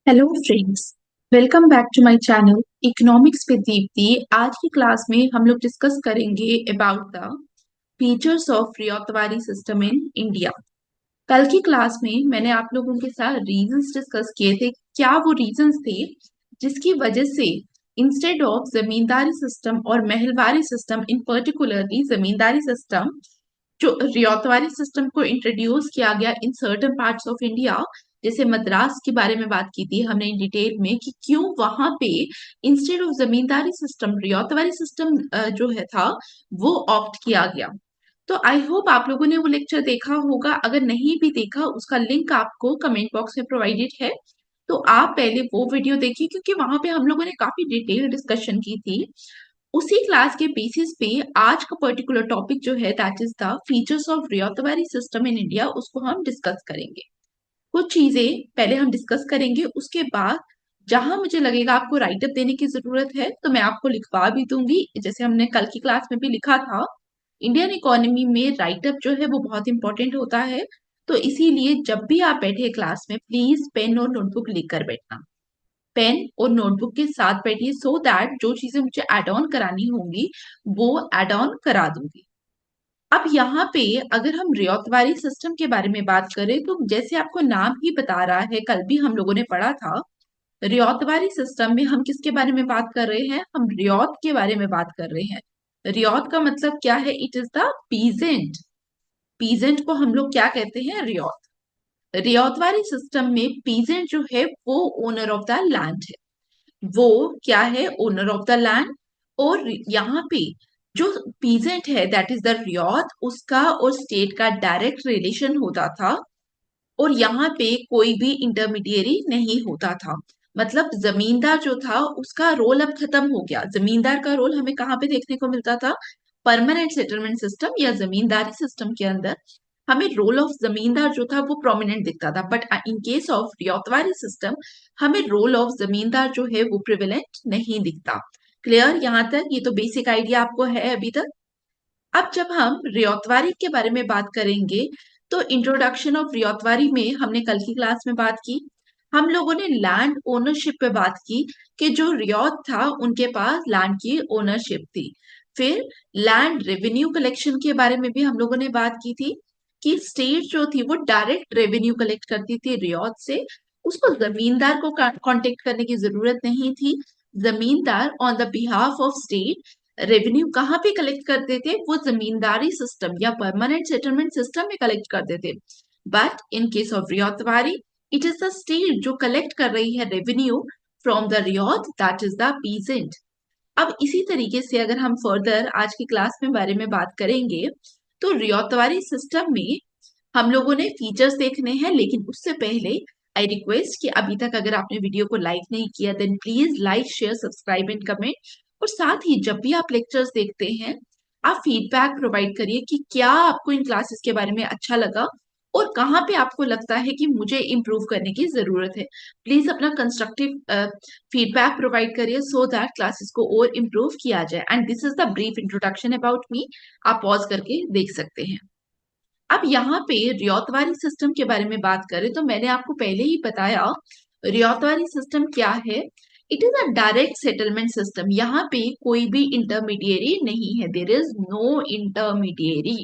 Hello friends, welcome back to my channel economics with Deepti. आज की class में हम लोग डिस्कस करेंगे about the features of ryotwari system in India. कल की क्लास में मैंने आप लोगों के साथ रीजंस डिस्कस किए थे। क्या वो रीजंस थे जिसकी वजह से इंस्टेड ऑफ जमींदारी सिस्टम और Mahalwari system, in particularly zamindari system, जो रियायतवारी सिस्टम को इंट्रोड्यूस किया गया in certain parts of India. जैसे मद्रास के बारे में बात की थी हमने इन डिटेल में कि क्यों वहां पे instead of zamindari system ryotwari system जो है था वो ऑप्ट किया गया। तो आई होप आप लोगों ने वो लेक्चर देखा होगा। अगर नहीं भी देखा, उसका लिंक आपको कमेंट बॉक्स में प्रोवाइडेड है, तो आप पहले वो वीडियो देखिए, क्योंकि वहां पे हम लोगों ने काफी डिटेल डिस्कशन की थी। उसी क्लास के बेसिस पे आज का पर्टिकुलर टॉपिक जो है that is the features of ryotwari system in India, उसको हम डिस्कस करेंगे। कुछ चीजें पहले हम डिस्कस करेंगे, उसके बाद जहां मुझे लगेगा आपको राइट अप देने की जरूरत है तो मैं आपको लिखवा भी दूंगी, जैसे हमने कल की क्लास में भी लिखा था। इंडियन इकोनॉमी में राइट अप जो है वो बहुत इंपॉर्टेंट होता है। तो इसीलिए जब भी आप बैठे क्लास में, प्लीज पेन और नोटबुक लेकर बैठना। पेन और नोटबुक के साथ बैठिए, सो दैट जो चीजें मुझे एड ऑन करानी होंगी वो एड ऑन करा दूंगी। अब यहाँ पे अगर हम रियायतवारी सिस्टम के बारे में बात करें, तो जैसे आपको नाम ही बता रहा है, कल भी हम लोगों ने पढ़ा था, रियायतवारी सिस्टम में हम किसके बारे में बात कर रहे हैं? हम रियात के बारे में बात कर रहे हैं। रियात का मतलब क्या है? It is the peasant. Peasant को हम लोग क्या कहते हैं? रियात। रियातवारी सिस्टम में पीजेंट जो है वो ओनर ऑफ द लैंड है। वो क्या है? Owner of the land. और यहाँ पे जो पीजेंट है दैट इज द रियात, उसका और स्टेट का डायरेक्ट रिलेशन होता था। और यहाँ पे कोई भी इंटरमीडिएरी नहीं होता था। मतलब जमींदार जो था उसका रोल अब खत्म हो गया। जमींदार का रोल हमें कहाँ पे देखने को मिलता था? परमानेंट सेटलमेंट सिस्टम या जमींदारी सिस्टम के अंदर हमें रोल ऑफ जमींदार जो था वो प्रोमिनेंट दिखता था। But in case of ryotwari system हमें रोल ऑफ जमींदार जो है वो प्रिविलेंट नहीं दिखता। क्लियर यहाँ तक? ये तो बेसिक आइडिया आपको है अभी तक। अब जब हम रियातवारी के बारे में बात करेंगे, तो इंट्रोडक्शन ऑफ रियातवारी में हमने कल की क्लास में बात की। हम लोगों ने लैंड ओनरशिप पे बात की कि जो रियात था उनके पास लैंड की ओनरशिप थी। फिर लैंड रेवेन्यू कलेक्शन के बारे में भी हम लोगों ने बात की थी कि स्टेट जो थी वो डायरेक्ट रेवेन्यू कलेक्ट करती थी रियात से। उसको जमींदार को कांटेक्ट करने की जरूरत नहीं थी। Zamindar on the behalf of state revenue कहाँ पे कलेक्ट करते थे? वो जमींदारी सिस्टम या परमानेंट सेटलमेंट सिस्टम में कलेक्ट करते थे। But in case of ryotwari, it is the state जो कलेक्ट कर रही है revenue from the ryot, that is the peasant. अब इसी तरीके से अगर हम फर्दर आज की क्लास में बारे में बात करेंगे, तो रियातवारी सिस्टम में हम लोगों ने फीचर्स देखने हैं। लेकिन उससे पहले आई रिक्वेस्ट कि अभी तक अगर आपने वीडियो को लाइक नहीं किया, then please like, share, subscribe and comment. और साथ ही जब भी आप लेक्चर्स देखते हैं, आप फीडबैक प्रोवाइड करिए कि क्या आपको इन क्लासेस के बारे में अच्छा लगा और कहाँ पे आपको लगता है कि मुझे इम्प्रूव करने की जरूरत है। प्लीज अपना कंस्ट्रक्टिव फीडबैक प्रोवाइड करिए, सो दैट क्लासेस को और इम्प्रूव किया जाए। And this is the brief introduction about me. आप पॉज करके देख सकते हैं। अब यहाँ पे रियातवारी सिस्टम के बारे में बात करें, तो मैंने आपको पहले ही बताया रियातवारी सिस्टम क्या है। It is a direct settlement system. यहाँ पे कोई भी इंटरमीडिएरी नहीं है। There is no intermediary.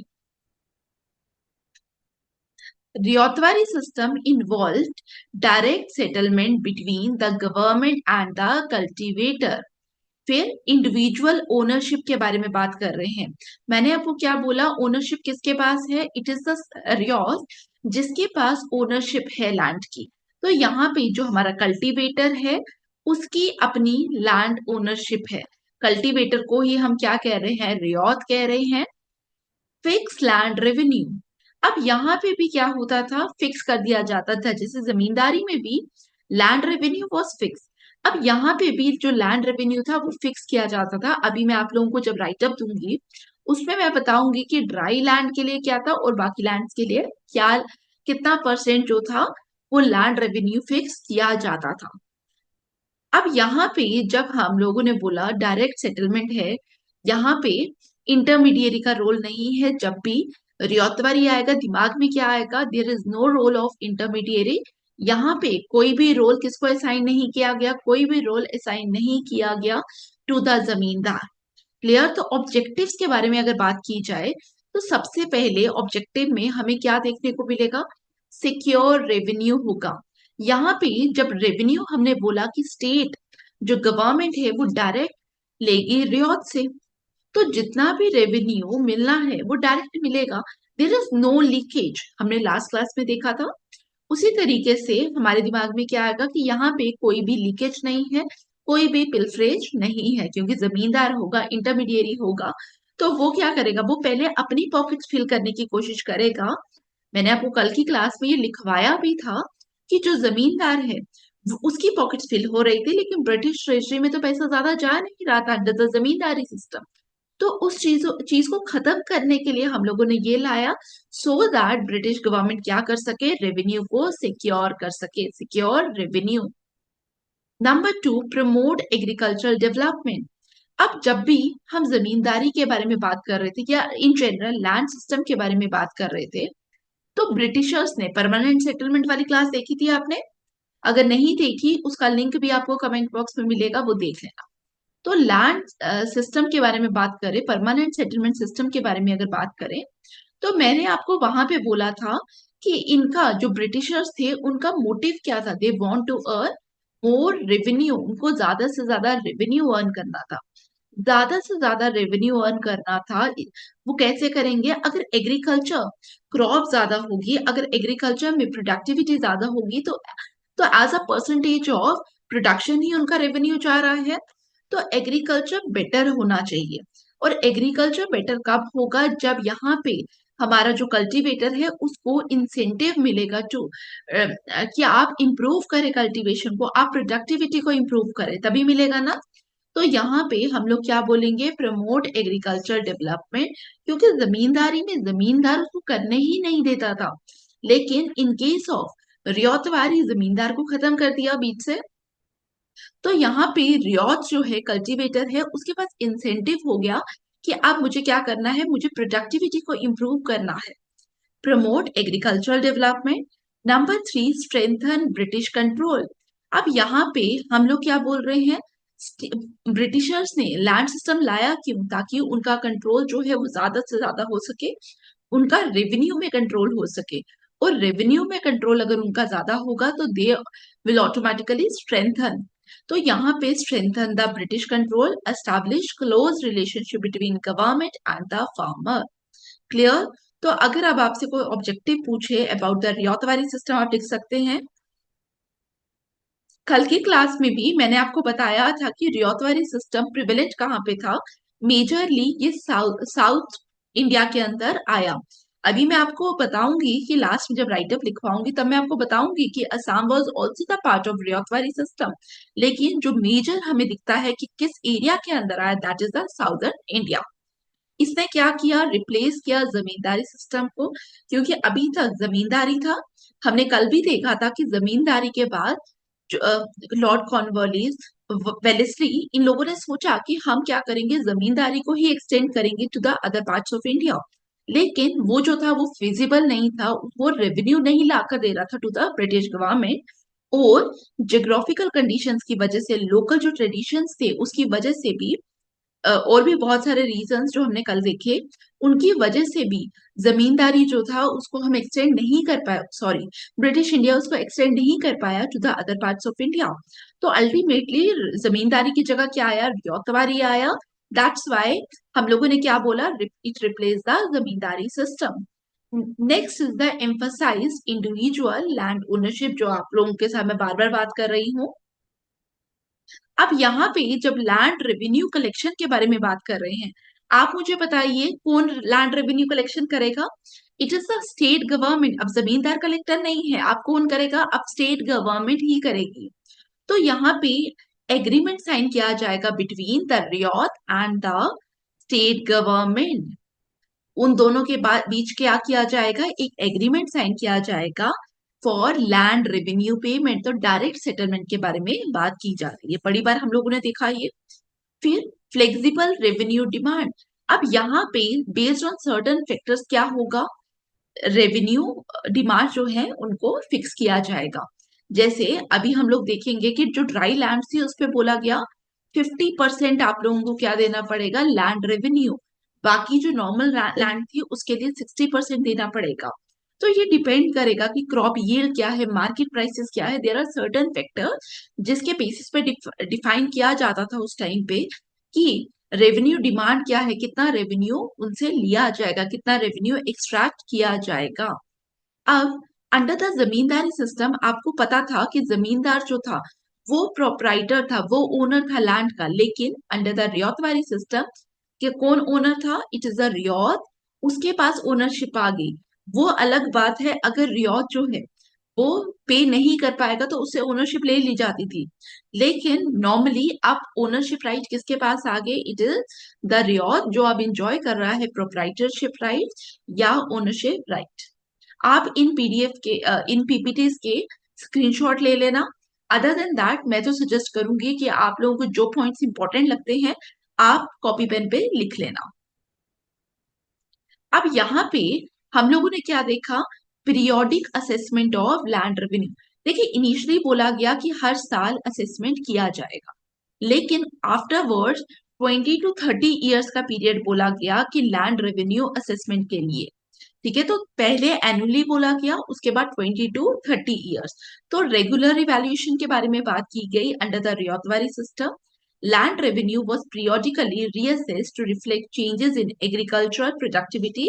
Ryotwari system involve direct settlement between the government and the cultivator. फिर इंडिविजुअल ओनरशिप के बारे में बात कर रहे हैं। मैंने आपको क्या बोला? ओनरशिप किसके पास है? इट इज द रियात जिसके पास ओनरशिप है लैंड की। तो यहाँ पे जो हमारा कल्टीवेटर है उसकी अपनी लैंड ओनरशिप है। कल्टीवेटर को ही हम क्या कह रहे हैं? रियात कह रहे हैं। Fix land revenue. अब यहाँ पे भी क्या होता था? फिक्स कर दिया जाता था। जैसे जमींदारी में भी लैंड रेवेन्यू वॉज फिक्स। अब यहाँ पे भी जो लैंड रेवेन्यू था वो फिक्स किया जाता था। अभी मैं आप लोगों को जब राइट अप दूंगी उसमें मैं बताऊंगी कि ड्राई लैंड के लिए क्या था और बाकी लैंड्स के लिए क्या, कितना परसेंट जो था वो लैंड रेवेन्यू फिक्स किया जाता था। अब यहाँ पे जब हम लोगों ने बोला डायरेक्ट सेटलमेंट है, यहाँ पे इंटरमीडिएरी का रोल नहीं है। जब भी रियातवारी आएगा दिमाग में क्या आएगा? There is no role of intermediary. यहाँ पे कोई भी रोल किसको असाइन नहीं किया गया, कोई भी रोल असाइन नहीं किया गया टू द जमींदार। क्लियर। तो ऑब्जेक्टिव्स के बारे में अगर बात की जाए तो सबसे पहले ऑब्जेक्टिव में हमें क्या देखने को मिलेगा, सिक्योर रेवेन्यू होगा। यहाँ पे जब रेवेन्यू हमने बोला कि स्टेट जो गवर्नमेंट है वो डायरेक्ट लेगी रियायत से, तो जितना भी रेवेन्यू मिलना है वो डायरेक्ट मिलेगा। देयर इज नो लीकेज, हमने लास्ट क्लास में देखा था। उसी तरीके से हमारे दिमाग में क्या आएगा कि यहाँ पे कोई भी लीकेज नहीं है, कोई भी पिल्फरेज नहीं है, क्योंकि जमींदार होगा, इंटरमीडिएरी होगा, तो वो क्या करेगा, वो पहले अपनी पॉकेट्स फिल करने की कोशिश करेगा। मैंने आपको कल की क्लास में ये लिखवाया भी था कि जो जमींदार है उसकी पॉकेट्स फिल हो रही थी, लेकिन ब्रिटिश ट्रेजरी में तो पैसा ज्यादा जा नहीं रहा था अंडर द जमींदारी सिस्टम। तो उस चीज को खत्म करने के लिए हम लोगों ने ये लाया, सो दैट ब्रिटिश गवर्नमेंट क्या कर सके, रेवेन्यू को सिक्योर कर सके, secure revenue. Number 2, promote agricultural development. अब जब भी हम जमींदारी के बारे में बात कर रहे थे या इन जनरल लैंड सिस्टम के बारे में बात कर रहे थे, तो ब्रिटिशर्स ने परमानेंट सेटलमेंट वाली क्लास देखी थी आपने? अगर नहीं देखी उसका लिंक भी आपको कमेंट बॉक्स में मिलेगा, वो देख लेना। तो लैंड सिस्टम के बारे में बात करें, परमानेंट सेटलमेंट सिस्टम के बारे में अगर बात करें, तो मैंने आपको वहां पे बोला था कि इनका जो ब्रिटिशर्स थे उनका मोटिव क्या था, they want to earn more revenue, उनको ज्यादा से ज्यादा रेवेन्यू अर्न करना था, ज्यादा से ज्यादा रेवेन्यू अर्न करना था। वो कैसे करेंगे, अगर एग्रीकल्चर क्रॉप ज्यादा होगी, अगर एग्रीकल्चर में प्रोडक्टिविटी ज्यादा होगी, तो as a percentage of production ही उनका रेवेन्यू जा रहा है। तो एग्रीकल्चर बेटर होना चाहिए, और एग्रीकल्चर बेटर कब होगा, जब यहाँ पे हमारा जो कल्टीवेटर है उसको इंसेंटिव मिलेगा टू कि आप इंप्रूव करें कल्टीवेशन को, आप प्रोडक्टिविटी को इंप्रूव करें, तभी मिलेगा ना। तो यहाँ पे हम लोग क्या बोलेंगे, प्रमोट एग्रीकल्चर डेवलपमेंट, क्योंकि जमींदारी में जमींदार उसको करने ही नहीं देता था, लेकिन इन केस ऑफ रियायतवारी जमींदार को खत्म कर दिया बीच से। तो यहाँ पे रियात जो है, कल्टीवेटर है, उसके पास इंसेंटिव हो गया कि अब मुझे क्या करना है, मुझे प्रोडक्टिविटी को इम्प्रूव करना है। Promote agricultural development. Number 3, strengthen British control. अब यहाँ पे हम लोग क्या बोल रहे हैं, ब्रिटिशर्स ने लैंड सिस्टम लाया क्यों, ताकि उनका कंट्रोल जो है वो ज्यादा से ज्यादा हो सके, उनका रेवेन्यू में कंट्रोल हो सके। और रेवेन्यू में कंट्रोल अगर उनका ज्यादा होगा तो दे विल ऑटोमेटिकली स्ट्रेंथन। तो यहाँ पे strengthen the British control, establish close relationship between government and the farmer. Clear. तो अगर अब आपसे कोई ऑब्जेक्टिव पूछे अबाउट द रियायतवारी सिस्टम, आप लिख सकते हैं। कल की क्लास में भी मैंने आपको बताया था कि रियायतवारी सिस्टम प्रिविलेज कहाँ पे था, मेजरली ये साउथ इंडिया के अंदर आया। अभी मैं आपको बताऊंगी कि लास्ट में जब राइटअप लिखवाऊंगी तब मैं आपको बताऊंगी कि Assam was also the part of ryotwari system, लेकिन जो मेजर हमें दिखता है कि किस एरिया के अंदर आया, that is the southern India. इसने क्या किया, रिप्लेस किया जमींदारी सिस्टम को, क्योंकि अभी तक जमींदारी था। हमने कल भी देखा था कि जमींदारी के बाद लॉर्ड कॉर्नवालिस, वेलेस्ली, इन लोगों ने सोचा कि हम क्या करेंगे, जमींदारी को ही एक्सटेंड करेंगे to the other parts of India. लेकिन वो जो था वो फिजिबल नहीं था, वो रेवेन्यू नहीं लाकर दे रहा था टू द ब्रिटिश गवर्नमेंट। और जियोग्राफिकल कंडीशंस की वजह से, लोकल जो ट्रेडिशंस थे उसकी वजह से भी, और भी बहुत सारे रीजंस जो हमने कल देखे, उनकी वजह से भी जमींदारी जो था उसको हम एक्सटेंड नहीं कर पाए, सॉरी, ब्रिटिश इंडिया उसको एक्सटेंड नहीं कर पाया to the other parts of India. तो अल्टीमेटली जमींदारी की जगह क्या आया, रियायतवारी आया। दैट्स वाई हम लोगों ने क्या बोला, it replace the zamindari system. Next is the emphasise individual land ownership, जो आप लोगों के साथ मैं बार बार बात कर रही हूँ। अब यहाँ पे जब लैंड रेवेन्यू कलेक्शन के बारे में बात कर रहे हैं, आप मुझे बताइए कौन लैंड रेवेन्यू कलेक्शन करेगा, it is the state government. अब जमींदार कलेक्टर नहीं है, आप कौन करेगा, अब स्टेट गवर्नमेंट ही करेगी। तो यहाँ पे एग्रीमेंट साइन किया जाएगा between the ryot and the state government. उन दोनों के बीच क्या किया जाएगा, एक एग्रीमेंट साइन किया जाएगा फॉर लैंड रेवेन्यू पेमेंट। तो डायरेक्ट सेटलमेंट के बारे में बात की जा रही है, बड़ी बार हम लोगों ने देखा ये। फिर फ्लेक्सिबल रेवेन्यू डिमांड। अब यहाँ पे बेस्ड ऑन सर्टन फैक्टर्स क्या होगा, रेवेन्यू डिमांड जो है उनको फिक्स किया जाएगा। जैसे अभी हम लोग देखेंगे कि जो ड्राई लैंड थी उस पे बोला गया 50% आप लोगों को क्या देना पड़ेगा, लैंड रेवेन्यू। बाकी जो नॉर्मल लैंड थी उसके लिए 60% देना पड़ेगा। तो ये डिपेंड करेगा कि क्रॉप यील्ड क्या है, मार्केट प्राइसेस क्या है। देयर आर सर्टेन फैक्टर जिसके बेसिस पे डिफाइन किया जाता था उस टाइम पे कि रेवेन्यू डिमांड क्या है, कितना रेवेन्यू उनसे लिया जाएगा, कितना रेवेन्यू एक्सट्रैक्ट किया जाएगा। अब अंडर द जमींदारी सिस्टम आपको पता था कि जमींदार जो था वो प्रोपराइटर था, वो ओनर था लैंड का। लेकिन अंडर द रियातवारी सिस्टम कि कौन ओनर था, इट इज द रियात, उसके पास ओनरशिप आ गई। वो अलग बात है, अगर रियात जो है वो पे नहीं कर पाएगा तो उससे ओनरशिप ले ली जाती थी। लेकिन नॉर्मली आप ओनरशिप राइट किसके पास आ गए, इट इज द रियात जो अब इंजॉय कर रहा है प्रोपराइटरशिप राइट या ओनरशिप राइट। आप इन पीडीएफ के इन पीपीटीज के स्क्रीनशॉट ले लेना। अदर देन दैट मैं तो सजेस्ट करूंगी कि आप लोगों को जो पॉइंट्स इंपॉर्टेंट लगते हैं आप कॉपी पेन पे लिख लेना। अब यहाँ पे हम लोगों ने क्या देखा, periodic assessment of land revenue. देखिए इनिशियली बोला गया कि हर साल असेसमेंट किया जाएगा, लेकिन आफ्टरवर्ड्स 20 to 30 ईयर्स का पीरियड बोला गया कि लैंड रेवेन्यू असेसमेंट के लिए। ठीक है, तो पहले एनुअली बोला गया, उसके बाद 20 to 30 ईयर्स। तो रेगुलर इवैल्यूएशन के बारे में बात की गई under the ryotwari system. Land revenue was periodically reassessed to reflect changes in agricultural productivity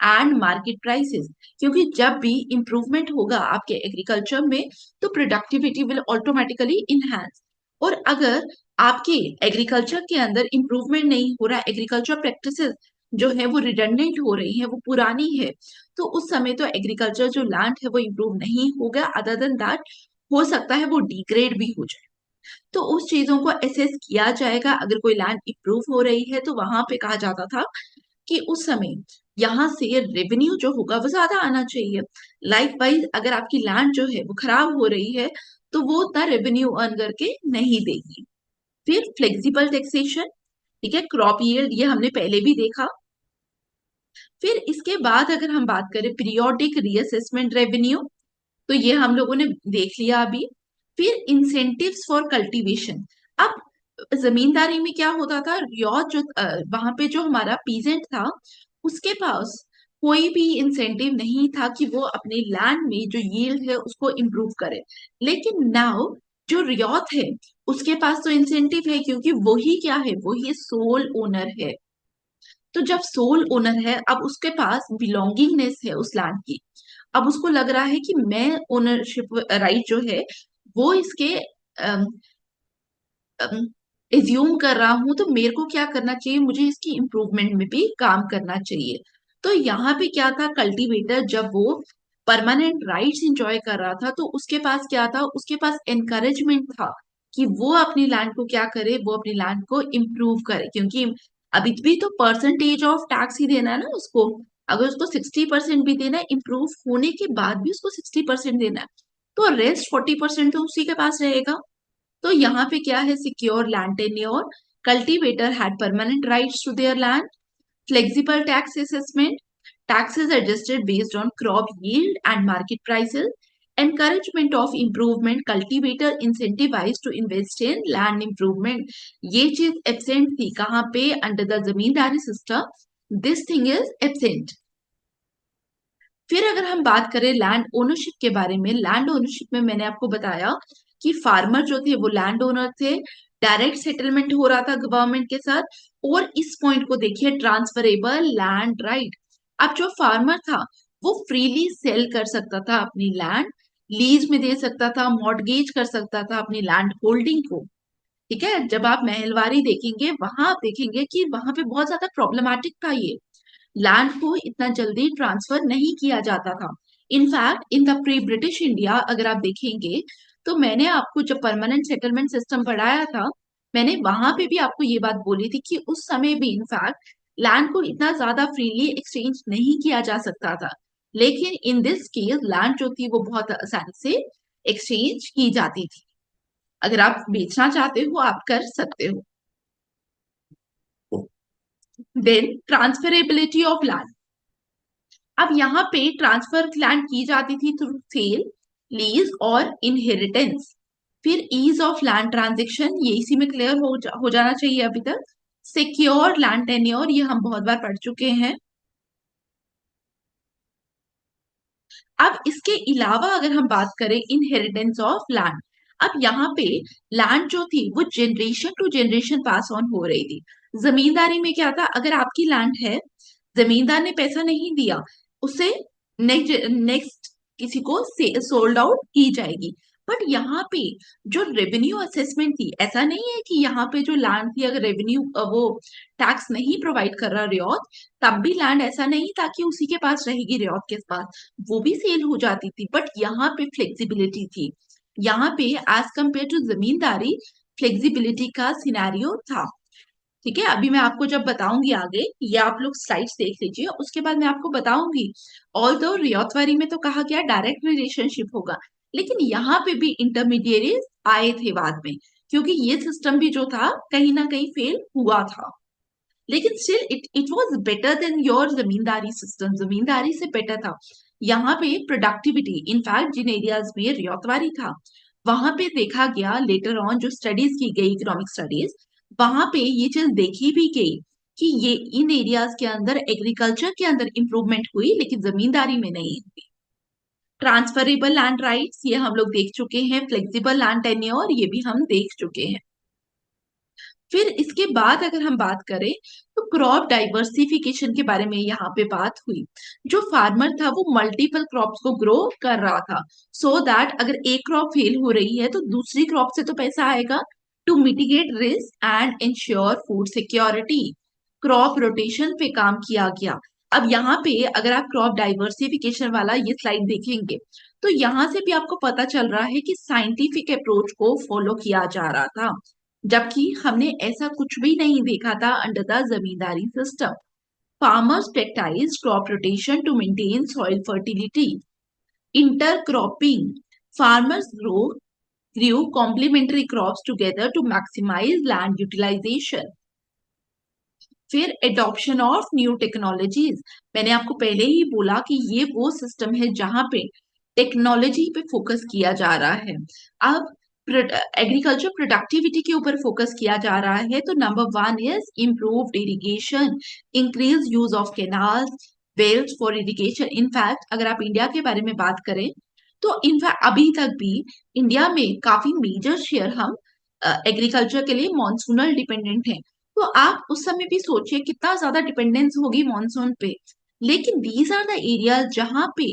and market prices. क्योंकि जब भी इंप्रूवमेंट होगा आपके एग्रीकल्चर में तो प्रोडक्टिविटी विल ऑटोमेटिकली इनहैंस। और अगर आपके एग्रीकल्चर के अंदर इंप्रूवमेंट नहीं हो रहा, एग्रीकल्चर प्रैक्टिसेस जो है वो रिडंडेंट हो रही है, वो पुरानी है, तो उस समय तो एग्रीकल्चर जो लैंड है वो इंप्रूव नहीं होगा। अदर देन दैट हो सकता है वो डिग्रेड भी हो जाए। तो उस चीजों को एसेस किया जाएगा। अगर कोई लैंड इंप्रूव हो रही है तो वहां पे कहा जाता था कि उस समय यहाँ से रेवेन्यू जो होगा वो ज्यादा आना चाहिए। लाइक वाइज अगर आपकी लैंड जो है वो खराब हो रही है तो वो उतना रेवेन्यू अर्न करके नहीं देगी। फिर फ्लेक्सिबल टैक्सेशन, ठीक है, क्रॉप यील्ड ये हमने पहले भी देखा। फिर इसके बाद अगर हम बात करें पीरियोडिक रीअसेसमेंट रेवेन्यू, तो ये हम लोगों ने देख लिया अभी। फिर इंसेंटिव्स फॉर कल्टीवेशन। अब जमींदारी में क्या होता था, यौज जो वहां पे जो हमारा पीजेंट था उसके पास कोई भी इंसेंटिव नहीं था कि वो अपने लैंड में जो यील्ड है उसको इम्प्रूव करे। लेकिन नाउ जो रियात है उसके पास तो इंसेंटिव है, क्योंकि वही क्या है, वही सोल ओनर है। तो जब सोल ओनर है अब उसके पास बिलोंगिंगनेस है उस लैंड की। अब उसको लग रहा है कि मैं ओनरशिप राइट जो है वो इसके एज्यूम कर रहा हूं, तो मेरे को क्या करना चाहिए, मुझे इसकी इम्प्रूवमेंट में भी काम करना चाहिए। तो यहाँ पे क्या था, कल्टीवेटर जब वो परमानेंट राइट्स इंजॉय कर रहा था तो उसके पास क्या था, उसके पास एनकरेजमेंट था कि वो अपनी लैंड को क्या करे, वो अपनी लैंड को इम्प्रूव करे। क्योंकि अभी भी तो परसेंटेज ऑफ टैक्स ही देना है ना उसको। अगर उसको 60% भी देना है, इम्प्रूव होने के बाद भी उसको 60% देना है, तो रेस्ट 40% तो उसी के पास रहेगा। तो यहाँ पे क्या है, secure land tenure, cultivator had permanent rights to their land, flexible tax assessment, taxes adjusted based on crop yield and market prices, encouragement of improvement, cultivator incentivized to invest in land improvement। ये चीज absent थी कहाँ पे, under the zamindari system this thing is absent. फिर अगर हम बात करें लैंड ओनरशिप के बारे में, लैंड ओनरशिप में मैंने आपको बताया कि फार्मर जो थे वो लैंड ओनर थे, डायरेक्ट सेटलमेंट हो रहा था गवर्नमेंट के साथ। और इस पॉइंट को देखिए, ट्रांसफरेबल लैंड राइट। अब जो फार्मर था वो फ्रीली सेल कर सकता था अपनी लैंड, लीज में दे सकता था, मॉर्टगेज कर सकता था अपनी लैंड होल्डिंग को। ठीक है, जब आप महलवारी देखेंगे वहां आप देखेंगे कि वहां पे बहुत ज्यादा प्रॉब्लमैटिक था, ये लैंड को इतना जल्दी ट्रांसफर नहीं किया जाता था। In fact in the pre British India अगर आप देखेंगे तो मैंने आपको जब परमानेंट सेटलमेंट सिस्टम पढ़ाया था, मैंने वहां पे भी आपको ये बात बोली थी कि उस समय भी इनफैक्ट लैंड को इतना ज्यादा फ्रीली एक्सचेंज नहीं किया जा सकता था। लेकिन इन दिस केस लैंड जो थी वो बहुत आसानी से एक्सचेंज की जाती थी। अगर आप बेचना चाहते हो आप कर सकते हो। Then transferability of land. अब यहाँ पे ट्रांसफर लैंड की जाती थी थ्रू सेल, लीज और इनहेरिटेंस। फिर ईज ऑफ लैंड ट्रांजेक्शन, ये इसी में क्लियर हो जाना चाहिए अभी तक। सिक्योर लैंड टेन्योर, ये हम बहुत बार पढ़ चुके हैं। अब इसके अलावा अगर हम बात करें इनहेरिटेंस ऑफ लैंड, अब यहाँ पे लैंड जो थी वो generation to generation pass on हो रही थी। जमींदारी में क्या था, अगर आपकी लैंड है, जमींदार ने पैसा नहीं दिया, उसे नेक्स्ट नेक्स्ट किसी को सोल्ड आउट की जाएगी। बट यहाँ पे जो रेवेन्यू असेसमेंट थी, ऐसा नहीं है कि यहाँ पे जो लैंड थी अगर रेवेन्यू वो टैक्स नहीं प्रोवाइड कर रहा रियात, तब भी लैंड ऐसा नहीं था कि उसी के पास रहेगी रियात के पास, वो भी सेल हो जाती थी। बट यहाँ पे फ्लेक्सिबिलिटी थी, यहाँ पे as compare to zamindari flexibility का सिनेरियो था। ठीक है, अभी मैं आपको जब बताऊंगी आगे, ये आप लोग स्लाइड्स देख लीजिए, उसके बाद मैं आपको बताऊंगी। ऑल दो रियातवारी में तो कहा गया डायरेक्ट रिलेशनशिप होगा, लेकिन यहाँ पे भी इंटरमीडिएरीज आए थे बाद में, क्योंकि ये सिस्टम भी जो था कहीं ना कहीं फेल हुआ था। लेकिन still it was better than your zamindari system, zamindari से बेटर था। यहाँ पे प्रोडक्टिविटी, इनफैक्ट जिन एरियाज में रियातवारी था, वहां पे देखा गया लेटर ऑन जो स्टडीज की गई, इकोनॉमिक स्टडीज, वहां पे ये चीज देखी भी गई कि ये इन एरियाज के अंदर एग्रीकल्चर के अंदर इंप्रूवमेंट हुई, लेकिन जमींदारी में नहीं हुई। ट्रांसफरेबल लैंड राइट्स, ये हम लोग देख चुके हैं। फ्लेक्सिबल लैंड टेन्योर, ये भी हम देख चुके हैं। फिर इसके बाद अगर हम बात करें तो क्रॉप डाइवर्सिफिकेशन के बारे में यहाँ पे बात हुई। जो फार्मर था वो मल्टीपल क्रॉप्स को ग्रो कर रहा था, सो दैट अगर एक क्रॉप फेल हो रही है तो दूसरी क्रॉप से तो पैसा आएगा, to mitigate risk and ensure food security. Crop rotation पे काम किया गया। अब यहाँ पे अगर आप क्रॉप डाइवर्सिफिकेशन वाला ये स्लाइड देखेंगे तो यहाँ से भी आपको पता चल रहा है कि साइंटिफिक अप्रोच को फॉलो किया जा रहा था, जबकि हमने ऐसा कुछ भी नहीं देखा था under the zamindari system. Farmers practiced crop rotation to maintain soil fertility. Intercropping, farmers grew complementary crops together to maximize land utilization. फिर एडॉप्शन ऑफ न्यू टेक्नोलॉजीज, मैंने आपको पहले ही बोला कि ये वो सिस्टम है जहां पे टेक्नोलॉजी पे फोकस किया जा रहा है। अब एग्रीकल्चर प्रोडक्टिविटी के ऊपर फोकस किया जा रहा है, तो number one is improved irrigation, increase use of canals, wells for irrigation. In fact अगर आप इंडिया के बारे में बात करें तो इनफैक्ट अभी तक भी इंडिया में काफी मेजर शेयर हम एग्रीकल्चर के लिए मॉनसूनल डिपेंडेंट हैं। तो आप उस समय भी सोचिए कितना ज्यादा डिपेंडेंस होगी मॉनसून पे। लेकिन दीज आर द एरियाज जहां पे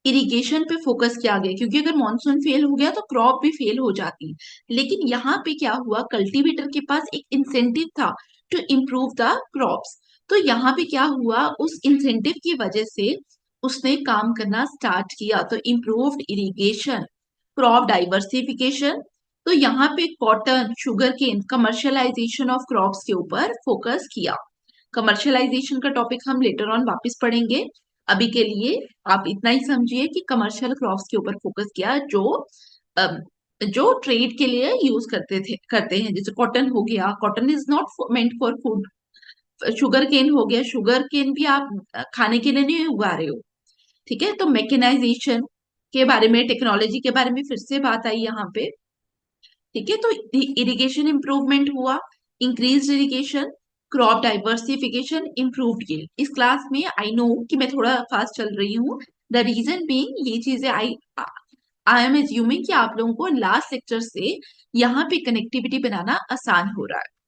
इरिगेशन पे फोकस किया गया, क्योंकि अगर मॉनसून फेल हो गया तो क्रॉप भी फेल हो जाती। लेकिन यहाँ पे क्या हुआ, कल्टीवेटर के पास एक इंसेंटिव था टू इम्प्रूव द क्रॉप्स। तो यहाँ पे क्या हुआ, उस इंसेंटिव की वजह से उसने काम करना स्टार्ट किया। तो इम्प्रूव्ड इरिगेशन, क्रॉप डाइवर्सिफिकेशन। तो यहाँ पे cotton, sugar cane, commercialisation of crops के ऊपर फोकस किया। कमर्शियलाइजेशन का टॉपिक हम लेटर ऑन वापस पढ़ेंगे। अभी के लिए आप इतना ही समझिए कि कमर्शियल क्रॉप्स के ऊपर फोकस किया, जो ट्रेड के लिए यूज करते हैं। जैसे कॉटन हो गया, cotton is not meant for food. Sugar cane हो गया, शुगर केन भी आप खाने के लिए नहीं उगा रहे हो। ठीक है, तो मैकेनाइजेशन के बारे में, टेक्नोलॉजी के बारे में फिर से बात आई यहाँ पे। ठीक है, तो इरिगेशन इंप्रूवमेंट हुआ, increase irrigation, crop diversification, improved yield. इस क्लास में आई नो कि मैं थोड़ा फास्ट चल रही हूँ, द रीजन बीइंग ये चीजें आई एम एज्यूमिंग कि आप लोगों को लास्ट लेक्चर से यहाँ पे कनेक्टिविटी बनाना आसान हो रहा है।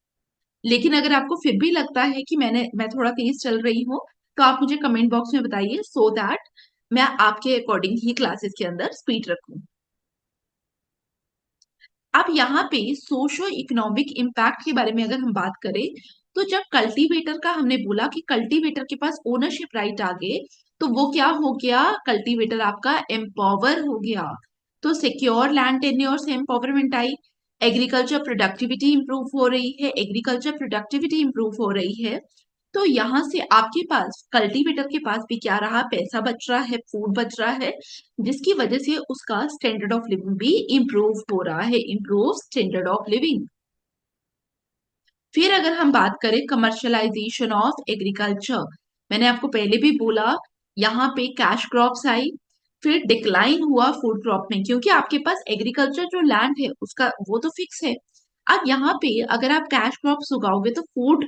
लेकिन अगर आपको फिर भी लगता है कि मैं थोड़ा तेज चल रही हूँ, तो आप मुझे कमेंट बॉक्स में बताइए, सो दैट मैं आपके अकॉर्डिंग ही क्लासेस के अंदर स्पीड रखूं। अब यहाँ पे सोशो इकोनॉमिक इम्पैक्ट के बारे में अगर हम बात करें, तो जब कल्टीवेटर का हमने बोला कि कल्टीवेटर के पास ओनरशिप राइट आ गए, तो वो क्या हो गया, कल्टीवेटर आपका एम्पावर हो गया। तो सिक्योर लैंड टेन्योर से एम्पावरमेंट आई। एग्रीकल्चर प्रोडक्टिविटी इंप्रूव हो रही है, एग्रीकल्चर प्रोडक्टिविटी इंप्रूव हो रही है। तो यहाँ से आपके पास कल्टीवेटर के पास भी क्या रहा, पैसा बच रहा है, फूड बच रहा है, जिसकी वजह से उसका स्टैंडर्ड ऑफ लिविंग भी इंप्रूव हो रहा है, इंप्रूव स्टैंडर्ड ऑफ लिविंग। फिर अगर हम बात करें कमर्शियलाइजेशन ऑफ एग्रीकल्चर, मैंने आपको पहले भी बोला यहाँ पे कैश क्रॉप्स आई, फिर डिक्लाइन हुआ फूड क्रॉप में, क्योंकि आपके पास एग्रीकल्चर जो लैंड है उसका वो तो फिक्स है। अब यहाँ पे अगर आप कैश क्रॉप्स उगाओगे तो फूड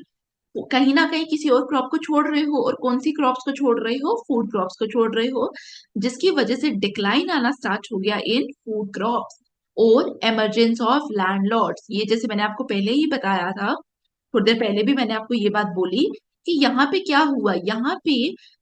कहीं ना कहीं किसी और क्रॉप को छोड़ रहे हो, और कौन सी क्रॉप्स को छोड़ रहे हो? फूड क्रॉप्स को छोड़ रहे हो, जिसकी वजह से डिक्लाइन आना स्टार्ट हो गया इन फूड क्रॉप्स। और एमरजेंस ऑफ लैंडलॉर्ड्स, ये जैसे मैंने आपको पहले ही बताया था, थोड़ी देर पहले भी मैंने आपको ये बात बोली कि यहाँ पे क्या हुआ, यहाँ पे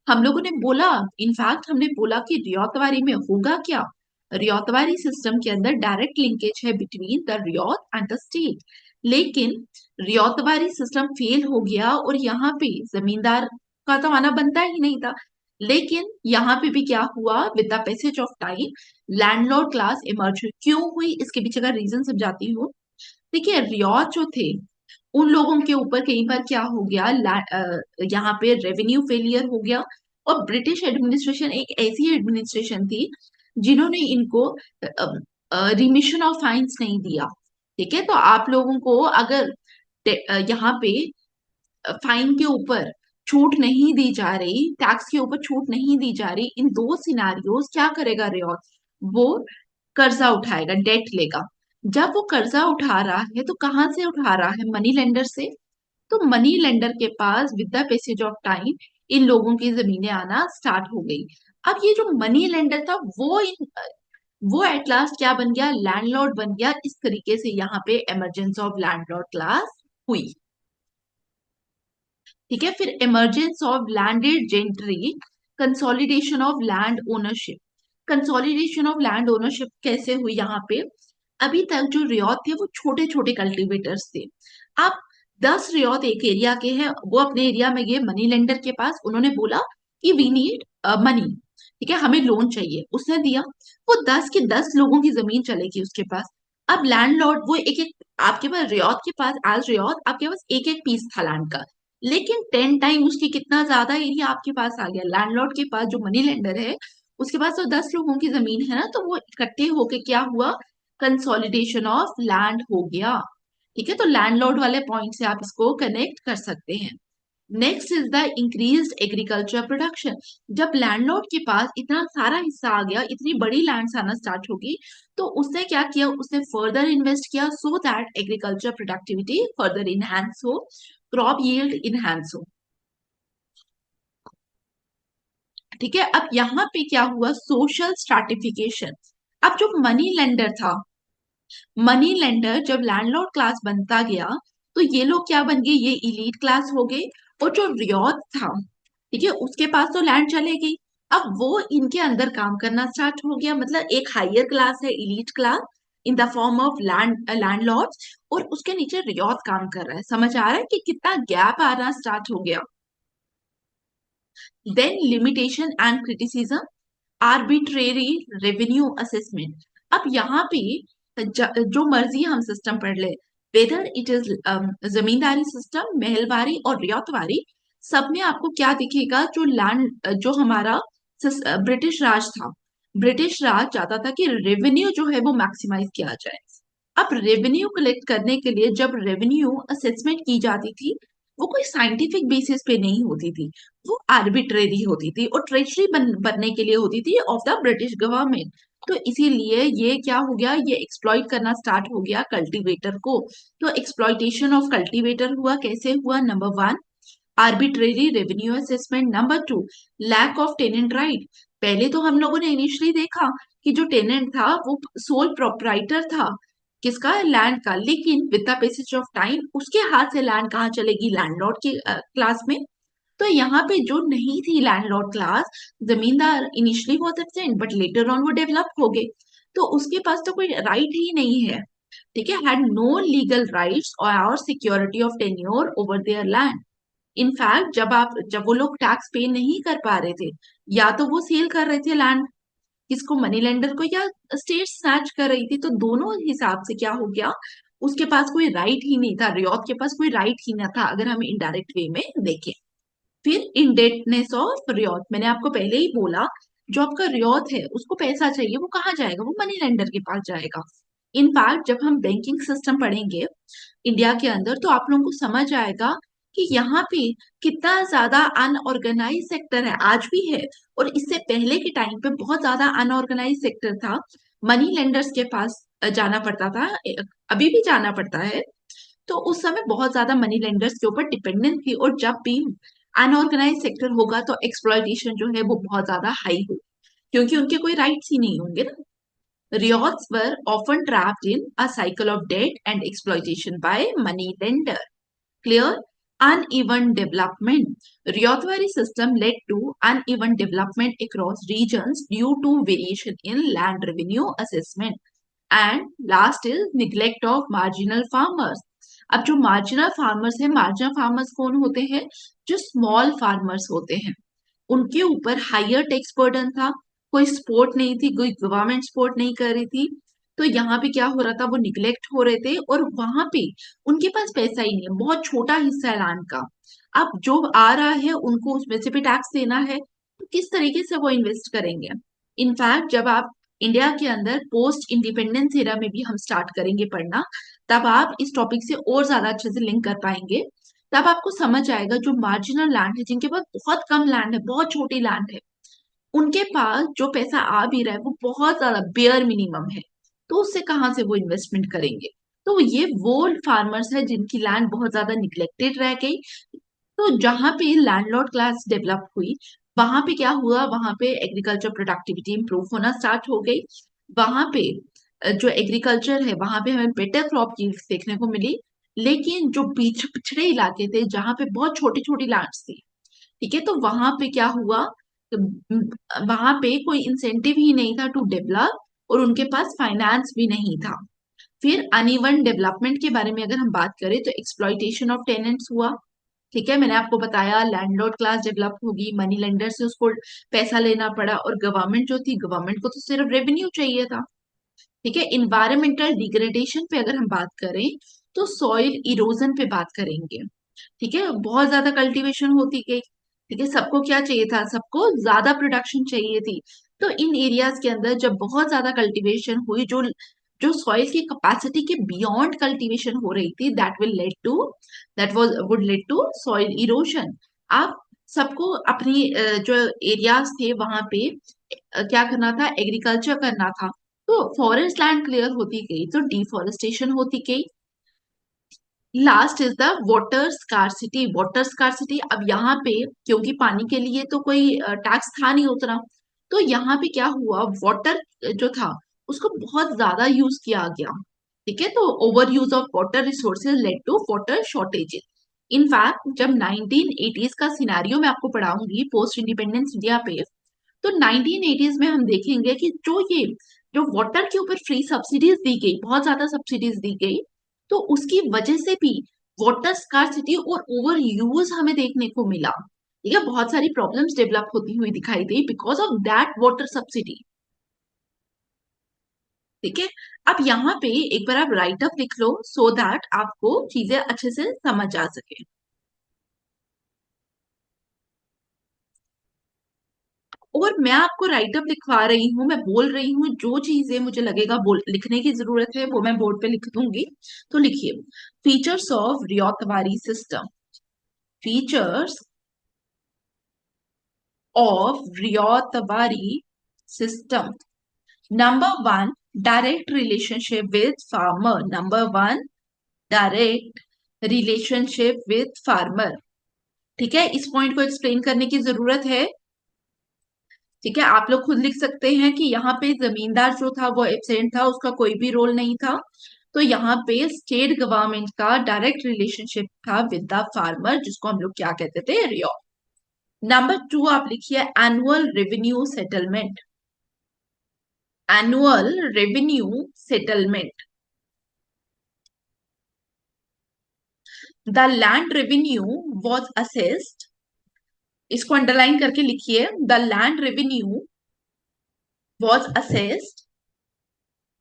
हम लोगों ने बोला, इनफैक्ट हमने बोला कि रियातवारी में होगा क्या। रियातवारी सिस्टम के अंदर डायरेक्ट लिंकेज है between the ryot and the state, लेकिन रियातवारी सिस्टम फेल हो गया और यहाँ पे जमींदार का तो आना बनता ही नहीं था। लेकिन यहाँ पे भी क्या हुआ, with the passage of time landlord class emerge हुई। क्यों हुई, इसके पीछे का रीजन समझाती हूँ। देखिए रियात जो थे उन लोगों के ऊपर कई बार क्या हो गया, यहाँ पे रेवेन्यू फेलियर हो गया, और ब्रिटिश एडमिनिस्ट्रेशन एक ऐसी एडमिनिस्ट्रेशन थी जिन्होंने इनको रिमिशन ऑफ फाइन्स नहीं दिया। ठीक है, तो आप लोगों को अगर यहाँ पे फाइन के ऊपर छूट नहीं दी जा रही, टैक्स के ऊपर छूट नहीं दी जा रही, इन दो सिनारियोज क्या करेगा रियात, वो कर्जा उठाएगा, डेट लेगा। जब वो कर्जा उठा रहा है तो कहाँ से उठा रहा है? मनी लेंडर से। तो मनी लेंडर के पास with the passage of time इन लोगों की जमीनें आना स्टार्ट हो गई। अब ये जो मनी लेंडर था वो एट लास्ट क्या बन गया? लैंडलॉर्ड बन गया। इस तरीके से यहाँ पे इमरजेंस ऑफ लैंडलॉर्ड क्लास हुई। ठीक है, फिर emergence of landed gentry, consolidation of land ownership. Consolidation of land ownership कैसे हुई यहाँ पे? अभी तक जो रियात थे वो छोटे छोटे कल्टीवेटर्स थे। अब 10 रियात एक एरिया के हैं, वो अपने एरिया में गए मनी लेंडर के पास, उन्होंने बोला कि वी नीड मनी, ठीक है हमें लोन चाहिए, उसने दिया। वो 10 के 10 लोगों की जमीन चलेगी उसके पास। अब लैंडलॉर्ड वो एक एक, आपके पास रियात के पास एज रियात आपके पास एक एक पीस था लैंड का, लेकिन 10 टाइम उसकी कितना ज्यादा एरिया आपके पास आ गया। लैंडलॉर्ड के पास जो मनी लेंडर है उसके पास तो 10 लोगों की जमीन है ना, तो वो इकट्ठे होके क्या हुआ, कंसोलिडेशन ऑफ लैंड हो गया। ठीक है, तो लैंडलॉर्ड वाले पॉइंट से आप इसको कनेक्ट कर सकते हैं। Next is the increased agriculture production. जब लैंडलॉर्ड के पास इतना सारा हिस्सा आ गया, इतनी बड़ी लैंड आना स्टार्ट होगी, तो उसने क्या किया, उसने फर्दर इन्वेस्ट किया so that agriculture productivity further enhance हो, क्रॉप यील्ड इनहैंस हो। ठीक है, अब यहाँ पे क्या हुआ, सोशल स्ट्रैटिफिकेशन। अब जो मनी लेंडर था, मनी लेंडर जब लैंडलॉर्ड क्लास बनता गया तो ये लोग क्या बन गए, ये इलीट क्लास हो गए। और जो रियात था, ठीक है उसके पास तो लैंड चलेगी, अब वो इनके अंदर काम करना स्टार्ट हो गया, मतलब एक हायर क्लास है, elite class in the form of landlords, और उसके नीचे रियात काम कर रहा है। समझ आ रहा है कि कितना गैप आना स्टार्ट हो गया। Then limitation and criticism, arbitrary revenue assessment. अब यहाँ पे जो मर्जी हम सिस्टम पढ़ ले, whether it is zamindari system, Mahalwari और रियातवारी, सब में आपको क्या दिखेगा, जो लैंड जो हमारा ब्रिटिश राज था, ब्रिटिश राज चाहता था कि रेवेन्यू जो है वो मैक्सिमाइज किया जाए। अब रेवेन्यू कलेक्ट करने के लिए जब रेवेन्यू असेसमेंट की जाती थी, वो कोई साइंटिफिक बेसिस पे नहीं होती थी, वो आर्बिट्रेरी होती थी और ट्रेजरी बनने के लिए होती थी ऑफ द ब्रिटिश गवर्नमेंट। तो इसीलिए ये क्या हो गया, ये एक्सप्लॉइट करना स्टार्ट हो गया कल्टीवेटर को। तो एक्सप्लॉइटेशन ऑफ कल्टीवेटर हुआ, कैसे हुआ? Number one, arbitrary revenue assessment. Number two, lack of tenant right. पहले तो हम लोगों ने इनिशियली देखा कि जो टेनेंट था वो सोल प्रोप्राइटर था, किसका? लैंड का। लेकिन with the passage of time उसके हाथ से लैंड कहाँ चलेगी? लैंडलॉर्ड की क्लास में। तो यहाँ पे जो नहीं थी लैंडलॉर्ड क्लास, जमींदार, initially was absent but later on वो डेवलप हो गए, तो उसके पास तो कोई राइट ही नहीं है। ठीक है, हैड नो लीगल राइट्स और security of tenure over there land. In fact जब वो लोग टैक्स पे नहीं कर पा रहे थे, या तो वो सेल कर रहे थे लैंड किसको, मनी लेंडर को, या स्टेट स्नैच कर रही थी, तो दोनों हिसाब से क्या हो गया, उसके पास कोई राइट ही नहीं था, रियात के पास कोई राइट ही ना था, अगर हम इनडायरेक्ट वे में देखें। फिर इंडेटनेस ऑफ रियात, मैंने आपको पहले ही बोला, जो आपका रियात है उसको पैसा चाहिए, वो कहाँ जाएगा? वो मनी लेंडर के पास जाएगा। इनफैक्ट जब हम बैंकिंग सिस्टम पढ़ेंगे इंडिया के अंदर, तो आप लोगों को समझ आएगा कि यहाँ पे कितना ज्यादा अनऑर्गेनाइज सेक्टर है, आज भी है। और इससे पहले के टाइम पे बहुत ज्यादा अनऑर्गेनाइज सेक्टर था। मनी लेंडर्स के पास जाना पड़ता था, अभी भी जाना पड़ता है। तो उस समय बहुत ज्यादा मनी लेंडर्स के ऊपर डिपेंडेंट थी, और जब भी अनऑर्गेनाइज सेक्टर होगा तो एक्सप्लॉयटेशन जो है वो बहुत ज्यादा हाई होगी, क्योंकि उनके कोई राइट्स ही नहीं होंगे ना। Riots were often trapped in a cycle of debt and exploitation by money lender. Clear? Uneven development. Ryotwari system led to uneven development across regions due to variation in land revenue assessment. And last is neglect of marginal farmers. अब जो marginal farmers है, marginal farmers कौन होते हैं? जो small farmers होते हैं, उनके ऊपर हायर टैक्स बर्डन था। कोई सपोर्ट नहीं थी, कोई गवर्नमेंट सपोर्ट नहीं कर रही थी। तो यहाँ पे क्या हो रहा था, वो निग्लेक्ट हो रहे थे, और वहां पे उनके पास पैसा ही नहीं है, बहुत छोटा हिस्सा है लैंड का। अब जो आ रहा है उनको उसमें से भी टैक्स देना है, तो किस तरीके से वो इन्वेस्ट करेंगे? इनफैक्ट जब आप इंडिया के अंदर पोस्ट इंडिपेंडेंस एरा में भी हम स्टार्ट करेंगे पढ़ना, तब आप इस टॉपिक से और ज्यादा अच्छे से लिंक कर पाएंगे। तब आपको समझ आएगा जो मार्जिनल लैंड है, जिनके पास बहुत कम लैंड है, बहुत छोटी लैंड है, उनके पास जो पैसा आ भी रहा है वो बहुत ज्यादा बेयर मिनिमम है। तो उससे कहाँ से वो इन्वेस्टमेंट करेंगे? तो ये वो फार्मर्स है जिनकी लैंड बहुत ज्यादा निग्लेक्टेड रह गई। तो जहां पे लैंडलॉर्ड क्लास डेवलप हुई, वहां पे क्या हुआ, वहां पे एग्रीकल्चर प्रोडक्टिविटी इंप्रूव होना स्टार्ट हो गई। वहां पे जो एग्रीकल्चर है वहां पे हमें बेटर क्रॉप यील्ड्स देखने को मिली। लेकिन जो पिछड़े इलाके थे जहां पे बहुत छोटी छोटी लैंड्स थी, ठीक है, तो वहां पे क्या हुआ, वहां पे कोई इंसेंटिव ही नहीं था टू डेवलप, और उनके पास फाइनेंस भी नहीं था। फिर अनइवन डेवलपमेंट के बारे में अगर हम बात करें तो एक्सप्लॉइटेशन ऑफ टेनेंट्स हुआ। ठीक है, मैंने आपको बताया लैंडलॉर्ड क्लास डेवलप होगी, मनी लेंडर से उसको पैसा लेना पड़ा, और गवर्नमेंट जो थी, गवर्नमेंट को तो सिर्फ रेवेन्यू चाहिए था। ठीक है, इन्वायरमेंटल डिग्रेडेशन पे अगर हम बात करें तो सॉइल इरोजन पे बात करेंगे। ठीक है, बहुत ज्यादा कल्टीवेशन होती गई। ठीक है, सबको क्या चाहिए था, सबको ज्यादा प्रोडक्शन चाहिए थी। तो इन एरियाज के अंदर जब बहुत ज्यादा कल्टीवेशन हुई, जो जो सॉइल की कैपेसिटी के बियॉन्ड कल्टीवेशन हो रही थी, that was would led to soil erosion. आप सबको अपनी जो एरियाज थे वहां पे क्या करना था, एग्रीकल्चर करना था। तो फॉरेस्ट लैंड क्लियर होती गई तो डिफॉरेस्टेशन होती गई। Last is the water scarcity. Water scarcity, अब यहाँ पे क्योंकि पानी के लिए तो कोई टैक्स था नहीं उतना, तो यहाँ पे क्या हुआ, वाटर जो था उसको बहुत ज्यादा यूज किया गया। ठीक है, तो over use of water resources led to water shortages. In fact जब 1980s का सिनेरियो मैं आपको पढ़ाऊंगी पोस्ट इंडिपेंडेंस इंडिया पे, तो 1980s में हम देखेंगे कि जो वाटर के ऊपर फ्री सब्सिडीज दी गई, बहुत ज्यादा सब्सिडीज दी गई, तो उसकी वजह से भी वाटर स्कार्सिटी और ओवर यूज हमें देखने को मिला। ठीक है, बहुत सारी प्रॉब्लम्स डेवलप होती हुई दिखाई दी because of that water subsidy. ठीक है, अब यहाँ पे एक बार आप राइट अप लिख लो सो दैट आपको चीजें अच्छे से समझ आ सके। और मैं आपको राइट अप लिखवा रही हूँ, मैं बोल रही हूँ, जो चीजें मुझे लगेगा बोल लिखने की जरूरत है वो मैं बोर्ड पे लिख दूंगी। तो लिखिए, फीचर्स ऑफ रियोतवारी सिस्टम। फीचर्स of Ryotwari system. Number one, direct relationship with farmer. Number one, direct relationship with farmer. ठीक है, इस पॉइंट को एक्सप्लेन करने की जरूरत है। ठीक है, आप लोग खुद लिख सकते हैं कि यहाँ पे जमींदार जो था वो एब्सेंट था, उसका कोई भी रोल नहीं था। तो यहाँ पे स्टेट गवर्नमेंट का डायरेक्ट रिलेशनशिप था विद द फार्मर, जिसको हम लोग क्या कहते थे, रियो। नंबर टू आप लिखिए, annual revenue settlement. Annual revenue settlement. The land revenue was assessed. इसको अंडरलाइन करके लिखिए, the land revenue was assessed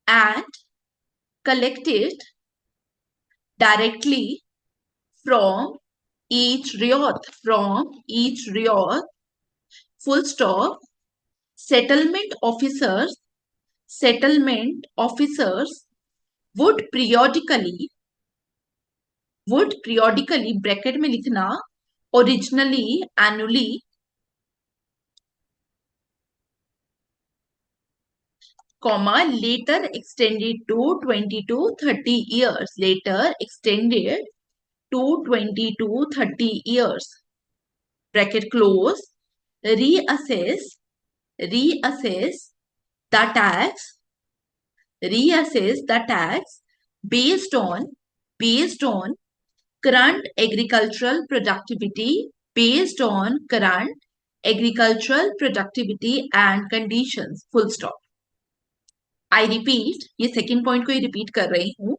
and collected directly from each riot, full stop. Settlement officers, settlement officers would periodically would periodically bracket में लिखना originally annually comma later extended to 20 to 30 years, later extended to 20 to 30 years, bracket close, reassess reassess the tax reassess the tax based on based on current agricultural productivity, based on current agricultural productivity and conditions, full stop. I repeat, ये second point को ही repeat कर रही हूं.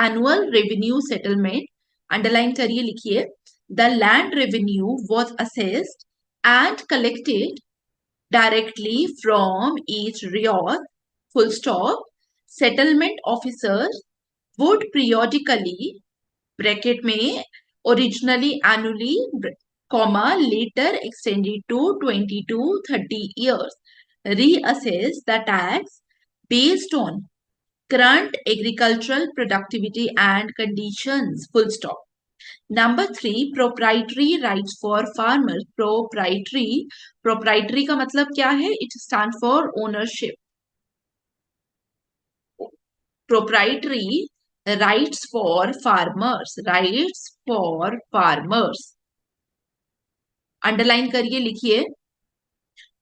Annual revenue settlement, underline करिए, लिखिए, the land revenue was assessed and collected directly from each ryot, full stop. Settlement officers would periodically, bracket में, originally annually, comma, later extended to 20 to 30 years, reassess the tax based on current agricultural productivity and conditions, full stop. Number 3, proprietary rights for farmers. Proprietary का मतलब क्या है? It stands for ownership. Proprietary rights for farmers, underline करिए, लिखिए,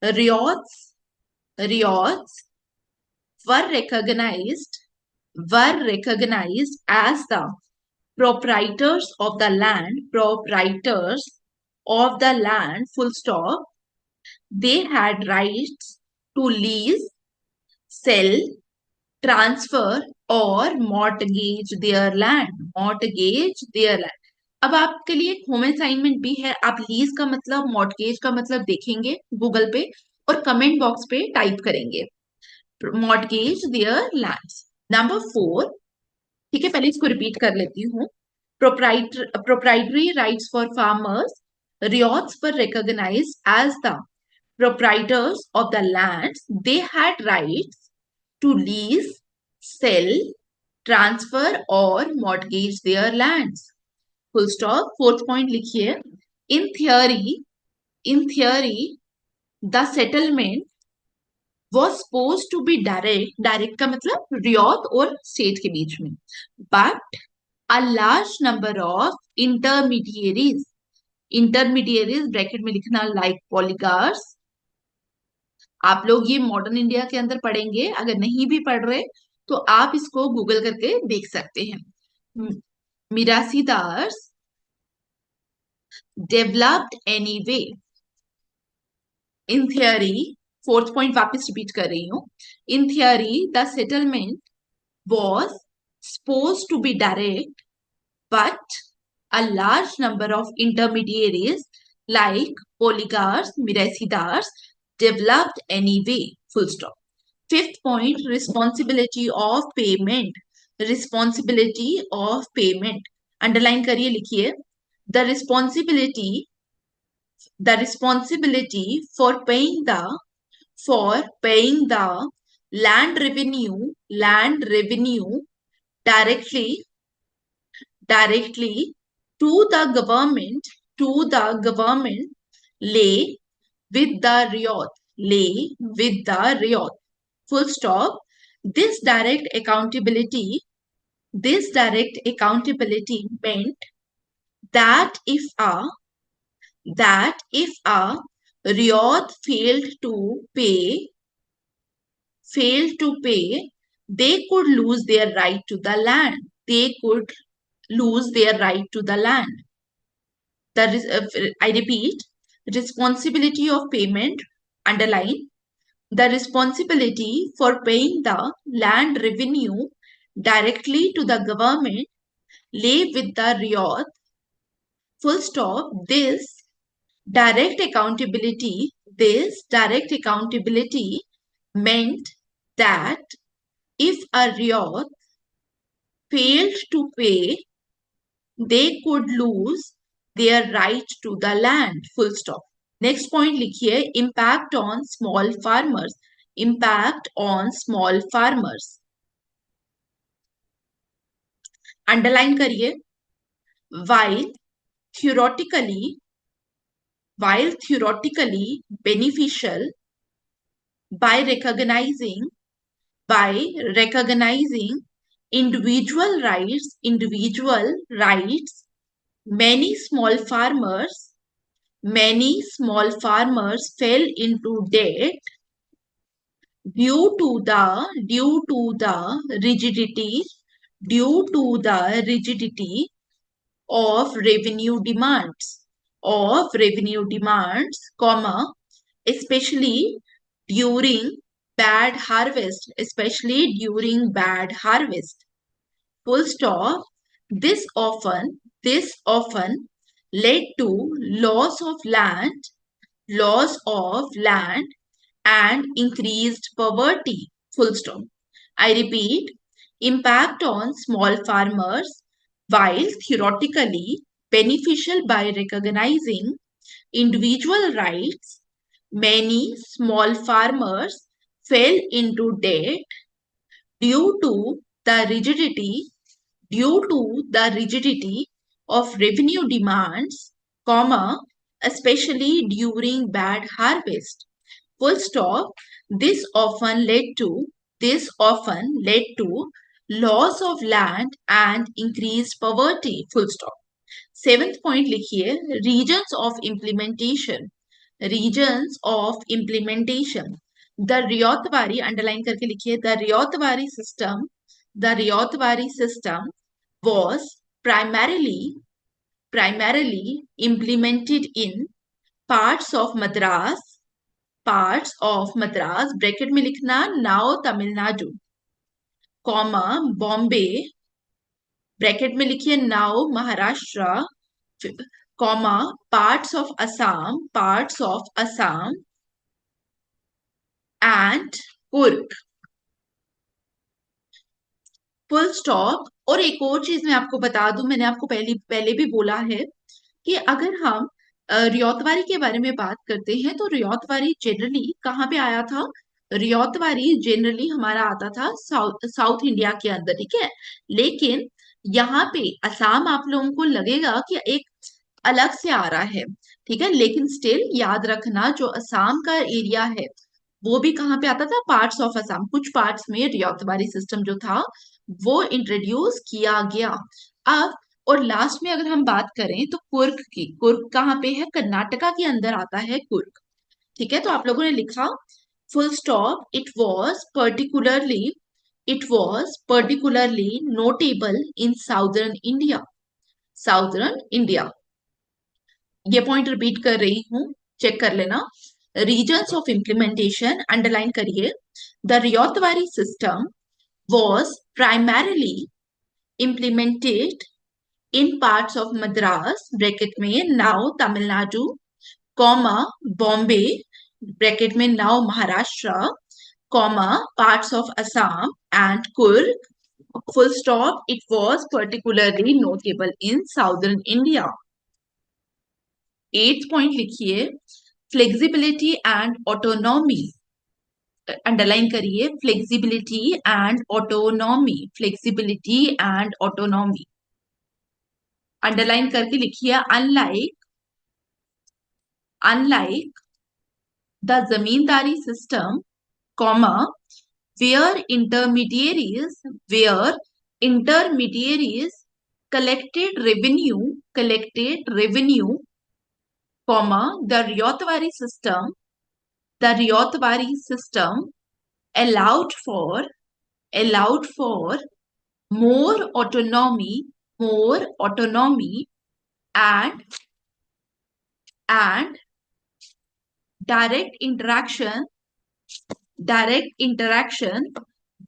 रियॉट्स were recognized as the proprietors of the land, full stop. They had rights to lease, sell, transfer और mortgage there land. अब आपके लिए एक होम असाइनमेंट भी है. आप लीज का मतलब, मॉर्टगेज का मतलब देखेंगे गूगल पे और कमेंट बॉक्स पे टाइप करेंगे, मॉर्टगेज देयर लैंड्स. नंबर 4, ठीक है, पहले इसको रिपीट कर लेती हूँ. Proprietary rights for farmers, ryots पर recognised as the proprietors of the lands. They had rights to lease, sell, transfer or mortgage their lands. Full stop. Fourth point लिखिए. In theory, the settlement was supposed to be direct. Direct का मतलब रियॉत और state के बीच में. But a large number of intermediaries bracket में लिखना, like polygars. आप लोग ये मॉडर्न इंडिया के अंदर पढ़ेंगे. अगर नहीं भी पढ़ रहे तो आप इसको गूगल करके देख सकते हैं. Mirasidars developed anyway. In theory, fourth point वापस रिपीट कर रही हूं. In theory the settlement was supposed to be direct, but a large number of intermediaries like polygars, mirasidars developed anyway, full stop. Fifth point, responsibility of payment. Responsibility of payment, underline करिए, लिखिए, the responsibility for paying the land revenue directly to the government lay with the riot. Full stop. This direct accountability meant that if a riot failed to pay, they could lose their right to the land. I repeat, responsibility of payment, underline, the responsibility for paying the land revenue directly to the government lay with the riot, full stop. This direct accountability meant that if a riot failed to pay, they could lose their right to the land, full stop. Next point लिखिए, impact on small farmers. Underline करिए, while theoretically beneficial by recognizing individual rights, many small farmers fell into debt due to the rigidity of revenue demands, comma, especially during bad harvest, full stop. This often led to loss of land and increased poverty, full stop. I repeat, impact on small farmers. While theoretically beneficial by recognizing individual rights, many small farmers fell into debt due to the rigidity of revenue demands, comma, especially during bad harvest. Full stop. This often led to loss of land and increased poverty. Full stop. 7th point लिखिए, reasons of implementation. The ryotwari underline करके लिखिए, the ryotwari system was primarily implemented in parts of Madras, bracket में लिखना now Tamil Nadu, comma, Bombay, bracket में लिखिए now Maharashtra, comma, parts of Assam and Kurg, full stop. और एक और चीज मैं आपको बता दूं, मैंने आपको पहले भी बोला है कि अगर हम रियोतवारी के बारे में बात करते हैं तो रियोतवारी जनरली कहाँ पे आया था? रियोतवारी जनरली हमारा आता था साउथ इंडिया के अंदर, ठीक है। लेकिन यहाँ पे असम आप लोगों को लगेगा कि एक अलग से आ रहा है, ठीक है, लेकिन स्टिल याद रखना जो असम का एरिया है वो भी कहाँ पे आता था? Parts of Assam. कुछ पार्ट्स में रियोतवारी सिस्टम जो था वो इंट्रोड्यूस किया गया। अब और लास्ट में अगर हम बात करें तो कुर्ग कहाँ पे है? कर्नाटका के अंदर आता है कुर्ग, ठीक है। तो आप लोगों ने लिखा full stop, it was particularly notable in southern India. ये पॉइंट रिपीट कर रही हूं, चेक कर लेना। रीजन्स ऑफ इम्प्लीमेंटेशन अंडरलाइन करिए, the ryotwari system was primarily implemented in parts of Madras, bracket में now Tamil Nadu, comma, Bombay, bracket में now Maharashtra, comma, parts of Assam and Kurg, full stop. It was particularly notable in southern India. 8th point लिखिए, flexibility and autonomy, underline करिए, flexibility and autonomy, underline करके लिखिए, unlike the zamindari system, comma, where intermediaries collected revenue, comma, the Ryotwari system allowed for more autonomy and direct interaction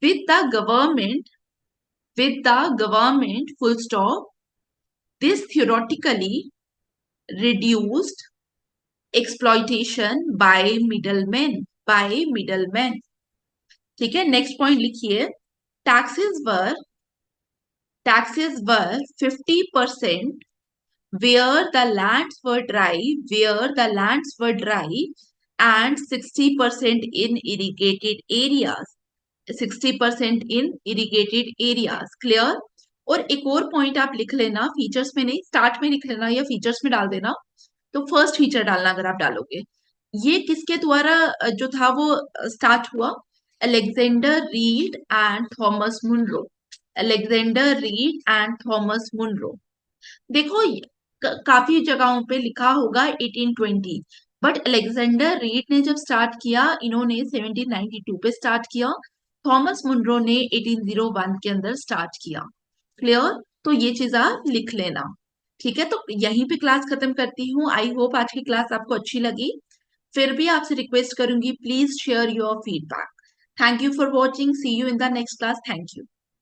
with the government, full stop. This theoretically reduced exploitation by middlemen, ठीक है। Next point लिखिए, taxes were 50% where the lands were dry and 60% in irrigated areas, clear। और एक और point आप लिख लेना, features में नहीं, स्टार्ट में लिख लेना या फीचर्स में डाल देना। तो फर्स्ट फीचर डालना अगर आप डालोगे। ये किसके द्वारा जो था वो स्टार्ट हुआ? Alexander Read and Thomas Munro. Alexander Read and Thomas Munro. देखो काफी जगहों पे लिखा होगा 1820, बट अलेक्जेंडर रीड ने जब स्टार्ट किया, इन्होंने 1792 पे स्टार्ट किया। थॉमस मुनरो ने 1801 के अंदर स्टार्ट किया। क्लियर? तो ये चीज आप लिख लेना। ठीक है, तो यहीं पे क्लास खत्म करती हूँ। आई होप आज की क्लास आपको अच्छी लगी। फिर भी आपसे रिक्वेस्ट करूंगी, please share your feedback. Thank you for watching, see you in the next class. Thank you.